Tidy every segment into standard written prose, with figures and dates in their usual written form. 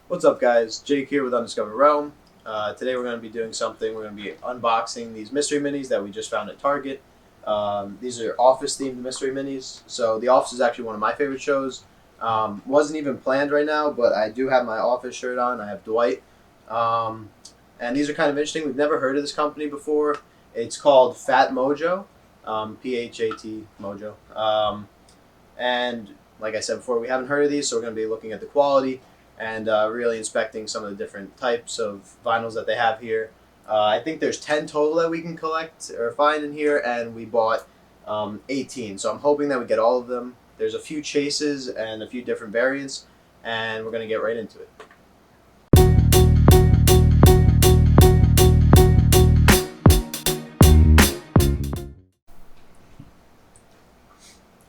What's up, guys? Jake here with Undiscovered Realm. Today we're going to be doing something. We're going to be unboxing these mystery minis that we just found at Target. These are office-themed mystery minis. So The Office is actually one of my favorite shows. Wasn't even planned right now, but I do have my Office shirt on. I have Dwight. Um, and these are kind of interesting. We've never heard of this company before. It's called Phat Mojo, Phat Mojo. And like I said before, we haven't heard of these, so we're going to be looking at the quality and really inspecting some of the different types of vinyls that they have here. I think there's 10 total that we can collect or find in here, and we bought 18. So I'm hoping that we get all of them. There's a few chases and a few different variants, and we're going to get right into it.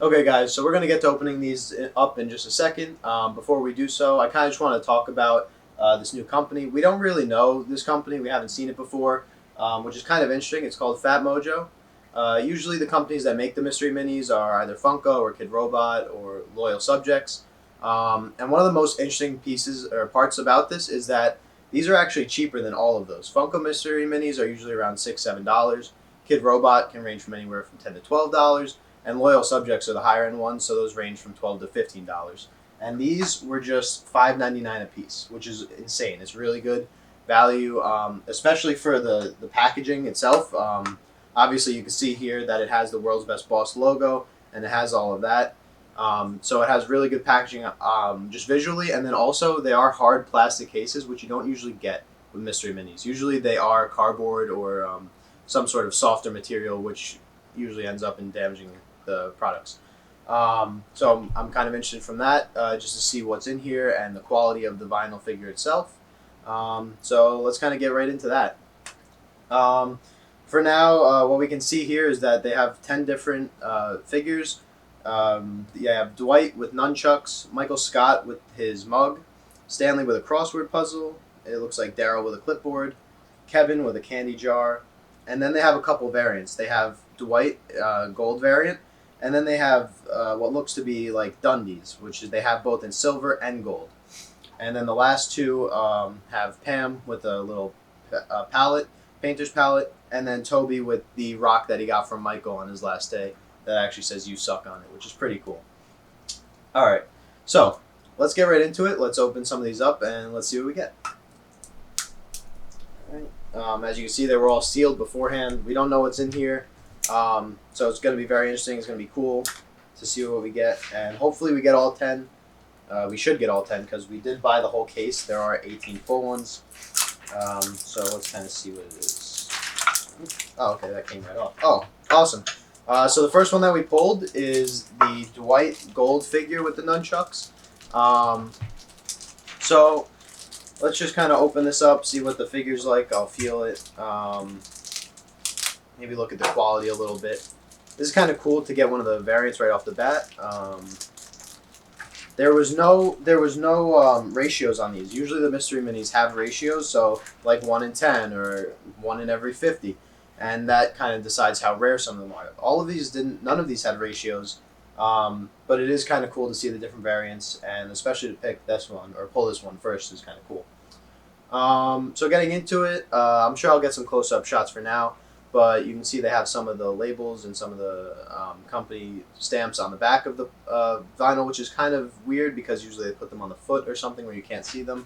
Okay, guys, so we're going to get to opening these up in just a second. Before we do so, I kind of just want to talk about this new company. We don't really know this company. We haven't seen it before, which is kind of interesting. It's called Phat Mojo. Usually the companies that make the mystery minis are either Funko or Kid Robot or Loyal Subjects. And one of the most interesting pieces or parts about this is that these are actually cheaper than all of those. Funko mystery minis are usually around $6, $7. Kid Robot can range from anywhere from $10 to $12, and Loyal Subjects are the higher end ones, so those range from $12 to $15. And these were just $5.99 a piece, which is insane. It's really good value, especially for the packaging itself. Obviously, you can see here that it has the World's Best Boss logo, and it has all of that. So it has really good packaging, just visually, and then also they are hard plastic cases, which you don't usually get with mystery minis. Usually they are cardboard or some sort of softer material, which usually ends up in damaging the products. So I'm kind of interested from that, just to see what's in here and the quality of the vinyl figure itself. So let's kind of get right into that. For now, what we can see here is that they have 10 different figures. You have Dwight with nunchucks, Michael Scott with his mug, Stanley with a crossword puzzle, it looks like Daryl with a clipboard, Kevin with a candy jar, and then they have a couple variants. They have Dwight gold variant, and then they have what looks to be like Dundies, which is they have both in silver and gold. And then the last two have Pam with a little palette, painter's palette, and then Toby with the rock that he got from Michael on his last day that actually says "You suck" on it, which is pretty cool. All right, so let's get right into it. Let's open some of these up and let's see what we get. All right. As you can see, they were all sealed beforehand. We don't know what's in here, so it's going to be very interesting. It's going to be cool to see what we get, and hopefully we get all 10. We should get all 10 because we did buy the whole case. There are 18 full ones, so let's kind of see what it is. Oh, okay, that came right off. Oh, awesome. So the first one that we pulled is the Dwight gold figure with the nunchucks. So let's just kind of open this up, see what the figure's like. I'll feel it. Maybe look at the quality a little bit. This is kind of cool to get one of the variants right off the bat. There was no ratios on these. Usually the mystery minis have ratios, so like 1 in 10 or 1 in every 50. And that kind of decides how rare some of them are. All of these didn't. None of these had ratios, but it is kind of cool to see the different variants, and especially to pick this one or pull this one first is kind of cool. So getting into it, I'm sure I'll get some close-up shots for now, but you can see they have some of the labels and some of the company stamps on the back of the vinyl, which is kind of weird because usually they put them on the foot or something where you can't see them.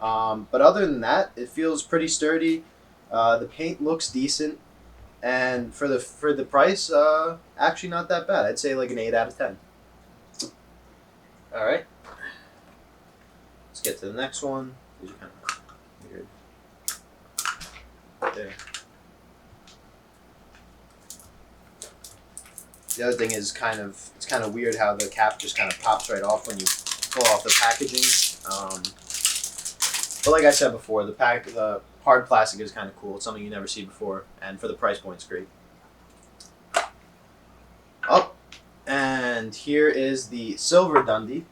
But other than that, it feels pretty sturdy. The paint looks decent. And for the price, actually not that bad. I'd say like an 8 out of 10. All right, let's get to the next one. These are kind of weird. There. The other thing is it's kind of weird how the cap just kind of pops right off when you pull off the packaging. But like I said before, the hard plastic is kind of cool. It's something you never see before, and for the price point, it's great. Oh, and here is the silver Dundee.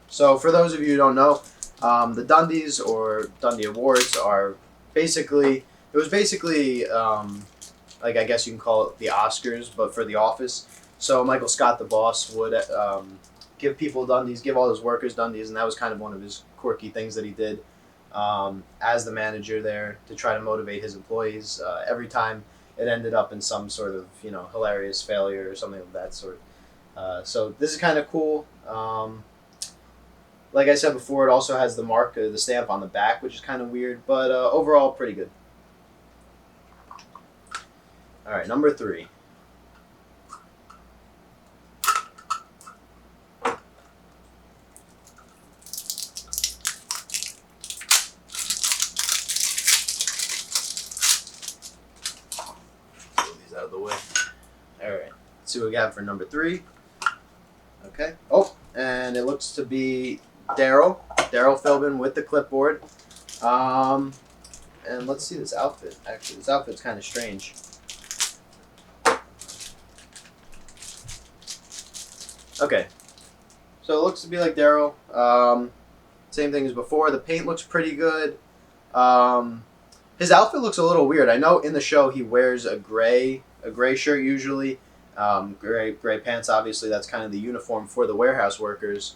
So for those of you who don't know, the Dundies or Dundee Awards are basically like I guess you can call it the Oscars, but for The Office. So Michael Scott, the boss, would give people Dundies, give all his workers Dundies, and that was kind of one of his quirky things that he did. as the manager there to try to motivate his employees. Every time it ended up in some sort of hilarious failure or something of that sort. So this is kind of cool. Like I said before, it also has the mark, the stamp on the back, which is kind of weird, but overall pretty good. All right, number 3. Move these out of the way. All right, let's see what we got for number 3. Okay. Oh, and it looks to be Daryl Philbin with the clipboard. And let's see this outfit. Actually, this outfit's kind of strange. Okay, so it looks to be like Daryl. Same thing as before. The paint looks pretty good. His outfit looks a little weird. I know in the show he wears a gray shirt usually. Gray pants. Obviously, that's kind of the uniform for the warehouse workers.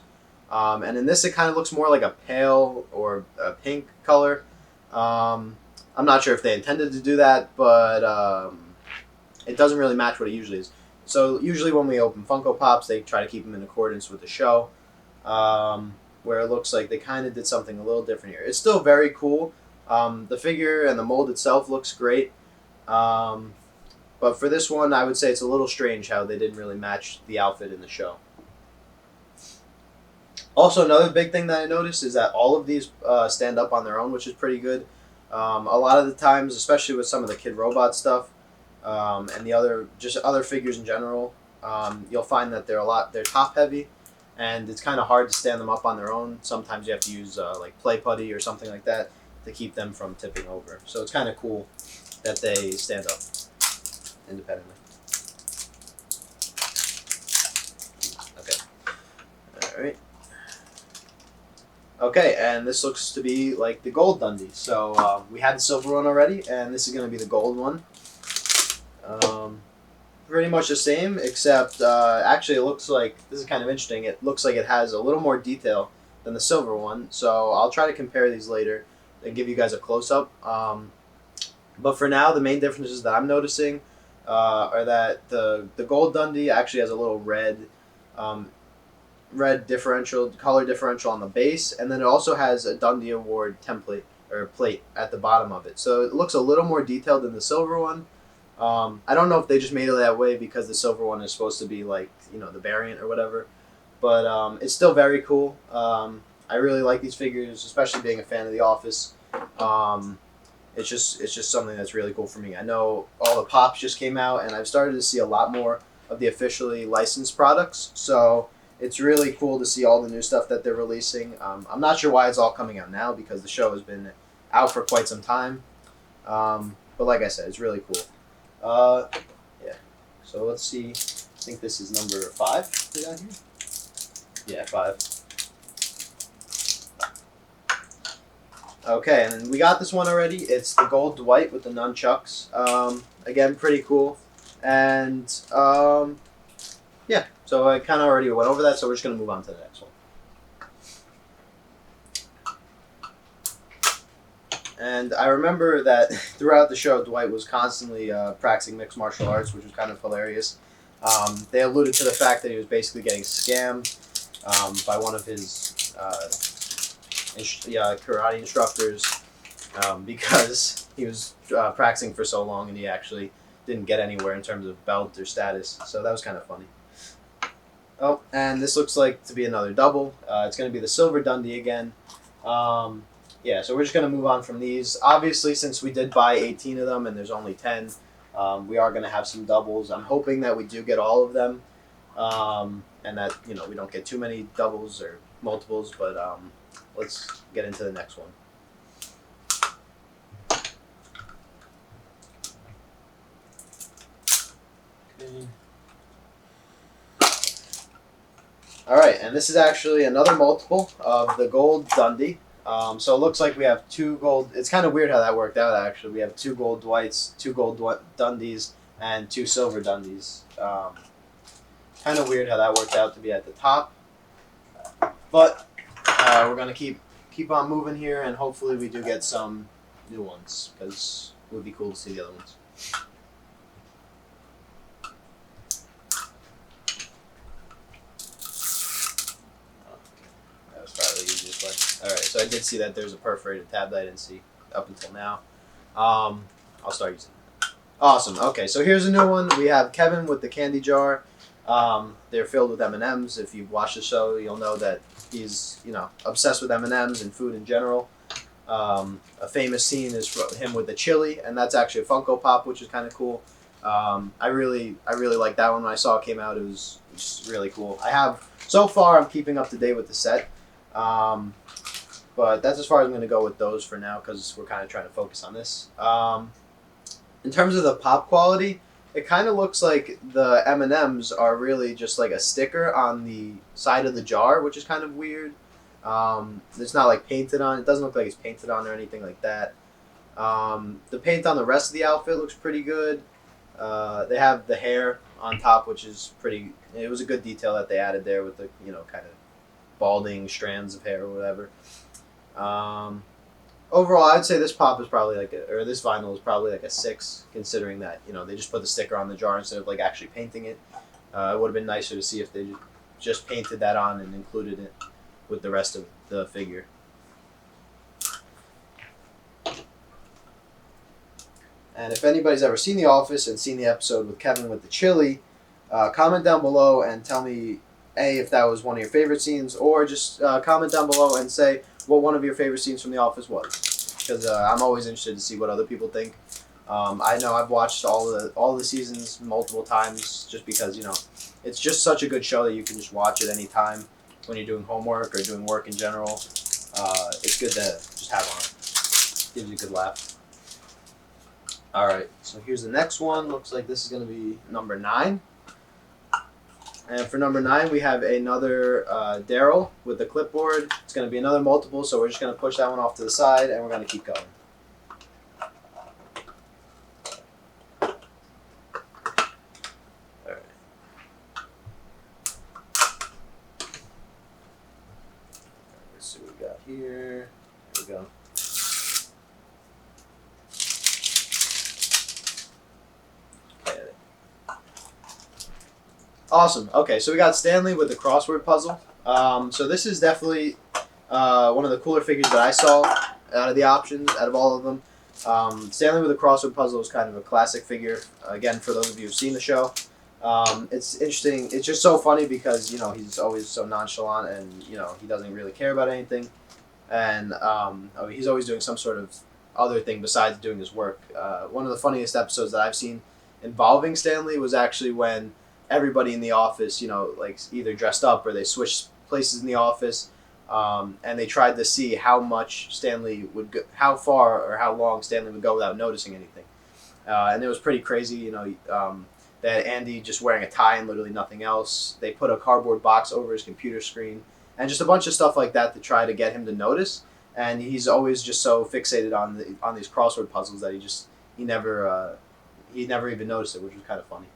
And in this, it kind of looks more like a pale or a pink color. I'm not sure if they intended to do that, but it doesn't really match what it usually is. So usually when we open Funko Pops, they try to keep them in accordance with the show, where it looks like they kind of did something a little different here. It's still very cool. The figure and the mold itself looks great. But for this one, I would say it's a little strange how they didn't really match the outfit in the show. Also, another big thing that I noticed is that all of these stand up on their own, which is pretty good. A lot of the times, especially with some of the Kid Robot stuff, and the other figures in general, you'll find that they're top heavy, and it's kind of hard to stand them up on their own. Sometimes you have to use like play putty or something like that to keep them from tipping over. So it's kind of cool that they stand up independently. Okay. All right. Okay, and this looks to be like the gold Dundee. So we had the silver one already, and this is going to be the gold one. Pretty much the same, except actually it looks like, this is kind of interesting, it looks like it has a little more detail than the silver one. So I'll try to compare these later and give you guys a close-up. But for now, the main differences that I'm noticing are that the gold Dundee actually has a little red color differential on the base, and then it also has a Dundee Award template or plate at the bottom of it. So it looks a little more detailed than the silver one. I don't know if they just made it that way because the silver one is supposed to be like, the variant or whatever, but it's still very cool. I really like these figures, especially being a fan of The Office. It's just something that's really cool for me. I know all the Pops just came out, and I've started to see a lot more of the officially licensed products, so it's really cool to see all the new stuff that they're releasing. I'm not sure why it's all coming out now because the show has been out for quite some time, but like I said, it's really cool. Yeah. So let's see. I think this is number 5 we got here. Yeah, 5. Okay, and we got this one already. It's the gold Dwight with the nunchucks. Again, pretty cool. And yeah, so I kind of already went over that, so we're just going to move on to the next one. And I remember that throughout the show, Dwight was constantly practicing mixed martial arts, which was kind of hilarious. They alluded to the fact that he was basically getting scammed by one of his karate instructors because he was practicing for so long and he actually didn't get anywhere in terms of belt or status. So that was kind of funny. Oh, and this looks like to be another double. It's going to be the silver Dundee again. Yeah, so we're just going to move on from these. Obviously, since we did buy 18 of them and there's only 10, we are going to have some doubles. I'm hoping that we do get all of them and that, we don't get too many doubles or multiples, but let's get into the next one. Okay. All right, and this is actually another multiple of the gold Dundee. So it looks like we have 2 gold. It's kind of weird how that worked out, actually. We have 2 gold Dwights, 2 gold Dundies, and 2 silver Dundies. Kind of weird how that worked out to be at the top. But we're going to keep keep on moving here, and hopefully we do get some new ones, because it would be cool to see the other ones. That was probably the easiest way. Alright, so I did see that there's a perforated tab that I didn't see up until now. I'll start using it. Awesome. Okay, so here's a new one. We have Kevin with the candy jar. They're filled with M&Ms. If you've watched the show, you'll know that he's, obsessed with M&Ms and food in general. A famous scene is him with the chili, and that's actually a Funko Pop, which is kind of cool. I really liked that one when I saw it came out. It was just really cool. So far, I'm keeping up to date with the set. But that's as far as I'm going to go with those for now, because we're kind of trying to focus on this. In terms of the pop quality, it kind of looks like the M&Ms are really just like a sticker on the side of the jar, which is kind of weird. It's not like painted on. It doesn't look like it's painted on or anything like that. The paint on the rest of the outfit looks pretty good. They have the hair on top, which is pretty. It was a good detail that they added there with the kind of balding strands of hair or whatever. Overall, I'd say this pop is probably this vinyl is probably like a 6, considering that they just put the sticker on the jar instead of like actually painting it. It would have been nicer to see if they just painted that on and included it with the rest of the figure. And if anybody's ever seen The Office and seen the episode with Kevin with the chili, comment down below and tell me if that was one of your favorite scenes, or just comment down below and say what one of your favorite scenes from The Office was, because I'm always interested to see what other people think. I know I've watched all the seasons multiple times, just because it's just such a good show that you can just watch at any time when you're doing homework or doing work in general. It's good to just have on. Gives you a good laugh. All right, so here's the next one. Looks like this is going to be number 9. And for number 9, we have another Daryl with the clipboard. It's going to be another multiple, so we're just going to push that one off to the side, and we're going to keep going. All right. Let's see what we got here. There we go. Awesome. Okay, so we got Stanley with the crossword puzzle. So this is definitely one of the cooler figures that I saw out of the options, out of all of them. Stanley with the crossword puzzle is kind of a classic figure. Again, for those of you who've seen the show, it's interesting. It's just so funny because he's always so nonchalant, and he doesn't really care about anything, and he's always doing some sort of other thing besides doing his work. One of the funniest episodes that I've seen involving Stanley was actually when everybody in the office, like either dressed up or they switched places in the office, and they tried to see how much Stanley would go, how far or how long Stanley would go without noticing anything, and it was pretty crazy. They had Andy just wearing a tie and literally nothing else. They put a cardboard box over his computer screen, and just a bunch of stuff like that to try to get him to notice. And he's always just so fixated on these crossword puzzles that he never even noticed it, which was kind of funny.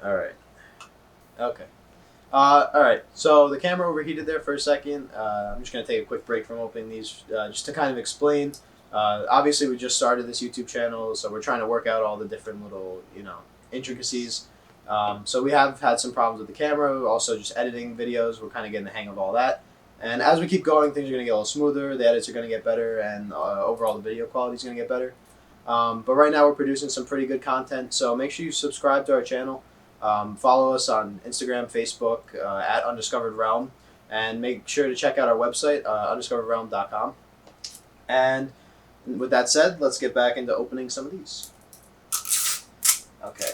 All right. Okay. All right. So the camera overheated there for a second. I'm just going to take a quick break from opening these just to kind of explain. Obviously, we just started this YouTube channel, so we're trying to work out all the different little, intricacies. So we have had some problems with the camera. Also, just editing videos. We're kind of getting the hang of all that. And as we keep going, things are going to get a little smoother. The edits are going to get better, and overall the video quality is going to get better. But right now we're producing some pretty good content, so make sure you subscribe to our channel. Follow us on Instagram, Facebook, at Undiscovered Realm, and make sure to check out our website, undiscoveredrealm.com. And with that said, let's get back into opening some of these. Okay.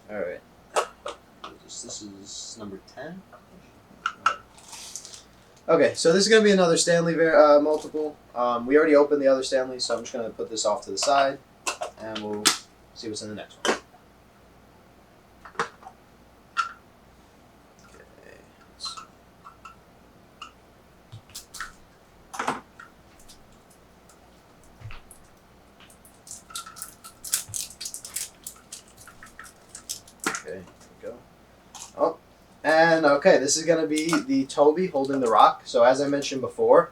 All right. This is number 10. Okay, so this is going to be another Stanley multiple. We already opened the other Stanley, so I'm just going to put this off to the side, and we'll see what's in the next one. Okay, there we go. And okay, this is going to be the Toby holding the rock. So as I mentioned before,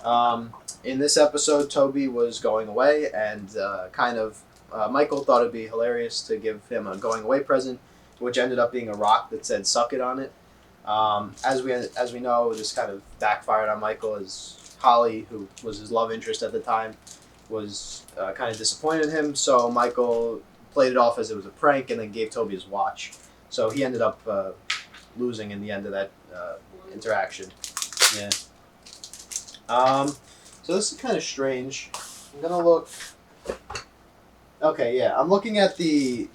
um, in this episode, Toby was going away, and Michael thought it'd be hilarious to give him a going away present, which ended up being a rock that said "suck it" on it. As we know, this kind of backfired on Michael, as Holly, who was his love interest at the time, was kind of disappointed in him. So Michael played it off as it was a prank, and then gave Toby his watch. So he ended up losing in the end of that interaction. Yeah. So this is kind of strange. I'm gonna look. Okay, yeah, I'm looking at the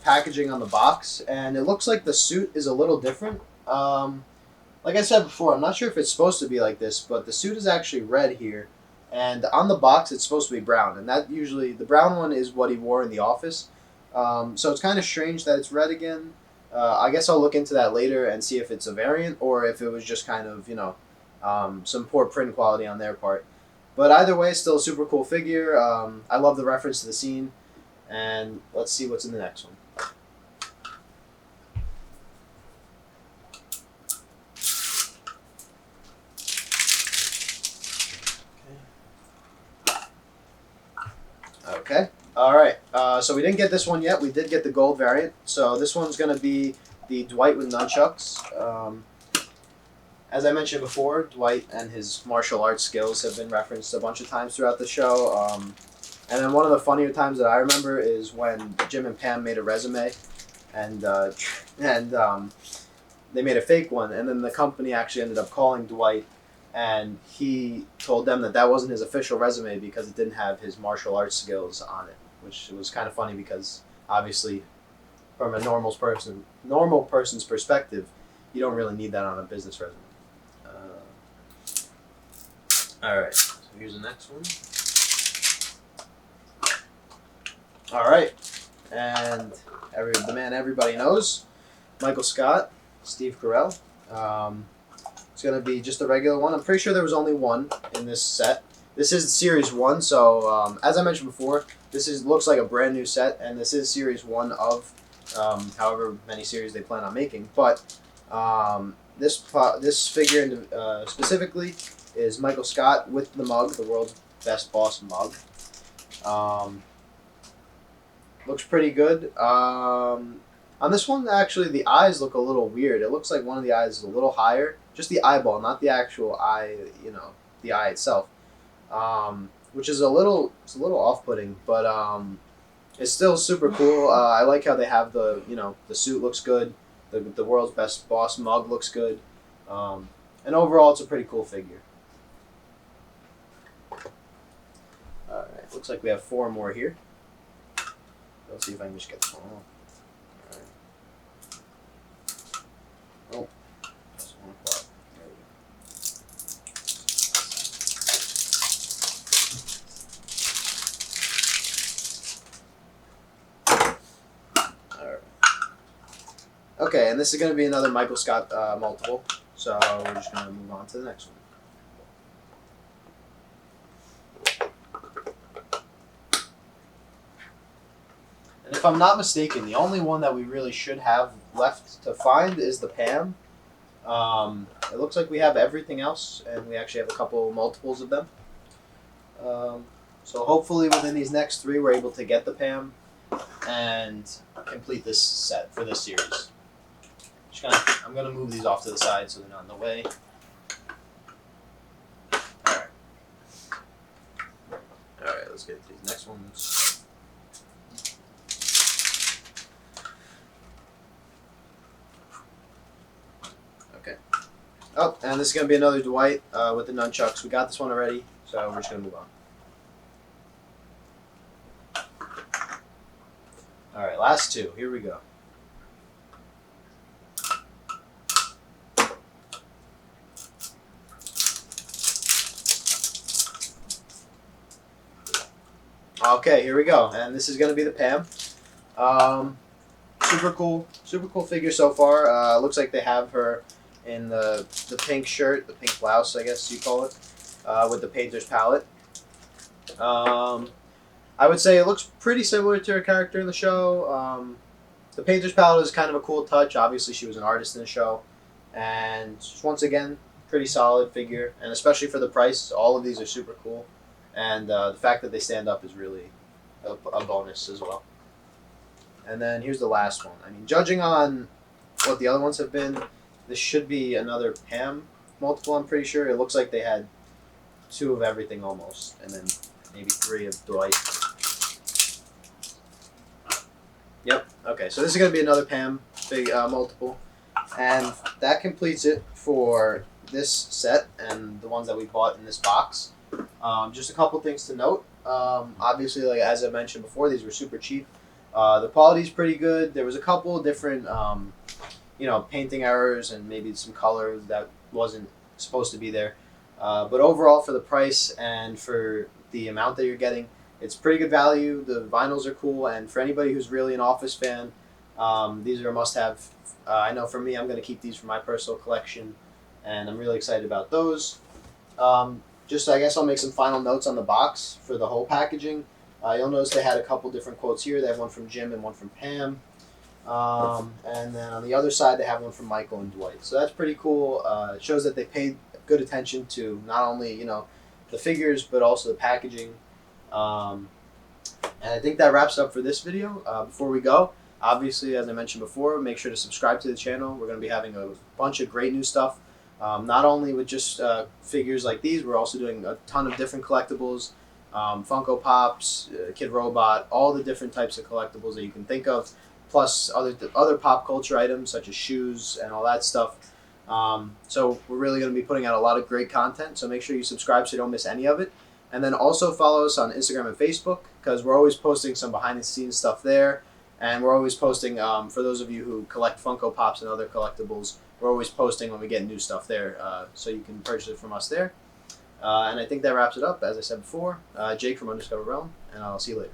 packaging on the box, and it looks like the suit is a little different. Like I said before, I'm not sure if it's supposed to be like this, but the suit is actually red here, and on the box it's supposed to be brown, and that usually the brown one is what he wore in the office. So it's kind of strange that it's red again. I guess I'll look into that later and see if it's a variant or if it was just kind of some poor print quality on their part. But either way, still a super cool figure. I love the reference to the scene, and let's see what's in the next one. Okay. All right. So we didn't get this one yet. We did get the gold variant. So this one's going to be the Dwight with nunchucks. As I mentioned before, Dwight and his martial arts skills have been referenced a bunch of times throughout the show. And then one of the funnier times that I remember is when Jim and Pam made a resume, and they made a fake one, and then the company actually ended up calling Dwight, and he told them that that wasn't his official resume because it didn't have his martial arts skills on it, which was kind of funny because obviously, from a normal person's perspective, you don't really need that on a business resume. All right, so here's the next one. All right, and the man everybody knows, Michael Scott, Steve Carell. It's going to be just a regular one. I'm pretty sure there was only one in this set. This is Series 1, so as I mentioned before, looks like a brand new set, and this is Series 1 of however many series they plan on making. But this figure specifically is Michael Scott with the mug, the world's best boss mug. Looks pretty good. On this one, actually, the eyes look a little weird. It looks like one of the eyes is a little higher. Just the eyeball, not the actual eye, the eye itself. Which is it's a little off-putting, but it's still super cool. I like how they have the suit looks good. The world's best boss mug looks good. And overall, it's a pretty cool figure. Alright, looks like we have 4 more here. Let's see if I can just get them all. Alright. Oh, that's 1 o'clock. There we go. Alright. Okay, and this is going to be another Michael Scott multiple, so we're just going to move on to the next one. And if I'm not mistaken, the only one that we really should have left to find is the Pam. It looks like we have everything else, and we actually have a couple multiples of them. So hopefully within these next 3, we're able to get the Pam and complete this set for this series. I'm going to move these off to the side so they're not in the way. Alright. Alright, let's get to these next ones. Okay. Oh, and this is going to be another Dwight with the nunchucks. We got this one already, so we're just going to move on. Alright, last 2. Here we go. Okay, here we go, and this is going to be the Pam. Super cool figure so far. Looks like they have her in the pink shirt, the pink blouse, I guess you call it, with the painter's palette. I would say it looks pretty similar to her character in the show. the painter's palette is kind of a cool touch. Obviously, she was an artist in the show, and just once again, pretty solid figure, and especially for the price, all of these are super cool, and the fact that they stand up is really a bonus as well. And then here's the last one. I mean, judging on what the other ones have been, this should be another Pam multiple. I'm pretty sure it looks like they had 2 of everything almost, and then maybe 3 of Dwight. Yep. Okay, so this is going to be another Pam big multiple, and that completes it for this set and the ones that we bought in this box. Just a couple things to note. Obviously, like as I mentioned before, these were super cheap. The quality is pretty good. There was a couple different, painting errors and maybe some color that wasn't supposed to be there. But overall, for the price and for the amount that you're getting, it's pretty good value. The vinyls are cool, and for anybody who's really an Office fan, these are a must-have. I know for me, I'm going to keep these for my personal collection, and I'm really excited about those. I guess I'll make some final notes on the box for the whole packaging. You'll notice they had a couple different quotes here. They have one from Jim and one from Pam. And then on the other side, they have one from Michael and Dwight. So that's pretty cool. It shows that they paid good attention to not only, the figures, but also the packaging. And I think that wraps up for this video. Before we go, obviously, as I mentioned before, make sure to subscribe to the channel. We're going to be having a bunch of great new stuff. Not only with just figures like these, we're also doing a ton of different collectibles. Funko Pops, Kid Robot, all the different types of collectibles that you can think of, plus other pop culture items such as shoes and all that stuff. So we're really going to be putting out a lot of great content, so make sure you subscribe so you don't miss any of it. And then also follow us on Instagram and Facebook, because we're always posting some behind-the-scenes stuff there, and we're always posting, for those of you who collect Funko Pops and other collectibles, we're always posting when we get new stuff there, so you can purchase it from us there. And I think that wraps it up. As I said before, Jake from Undiscovered Realm, and I'll see you later.